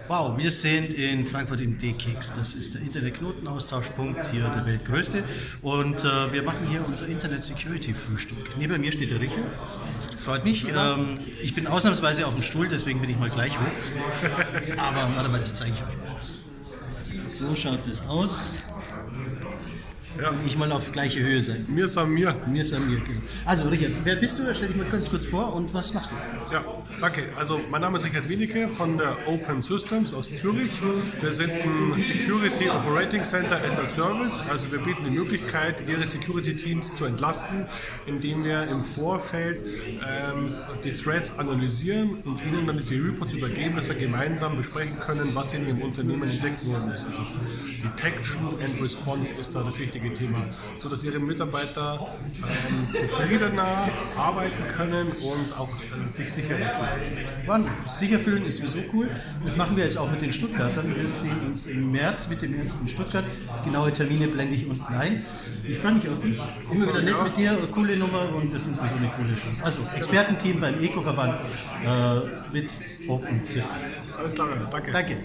Wow, wir sind in Frankfurt im DKIX. Das ist der Internet-Knotenaustauschpunkt, hier der weltgrößte. Und wir machen hier unser Internet-Security-Frühstück. Neben mir steht der Richard. Freut mich. Ich bin ausnahmsweise auf dem Stuhl, deswegen bin ich mal gleich hoch. Aber warte mal, das zeige ich euch mal. So schaut es aus. Ja. Ich mal auf gleiche Höhe sein. Mir ist an mir. Mir ist an mir, genau. Also Richard, wer bist du? Stell dich mal ganz kurz vor und was machst du? Ja, danke. Also mein Name ist Richard Wienicke von der Open Systems aus Zürich. Wir sind ein Security Operating Center as a Service. Also wir bieten die Möglichkeit, Ihre Security Teams zu entlasten, indem wir im Vorfeld die Threats analysieren und Ihnen dann die Reports übergeben, dass wir gemeinsam besprechen können, was in Ihrem Unternehmen entdeckt worden ist. Also Detection and Response ist da das wichtige Thema, sodass Ihre Mitarbeiter zufriedener arbeiten können und auch sich sicherer fühlen. Sicher fühlen ist sowieso cool. Das machen wir jetzt auch mit den Stuttgartern. Wir sehen uns im März, Mitte März in Stuttgart. Genaue Termine blende ich unten ein. Ich freue mich auf dich. Immer wieder nett mit dir, coole Nummer und wir sind sowieso eine coole Show. Also Expertenteam beim ECO-Verband mit Open Systems. Alles klar, danke. Danke.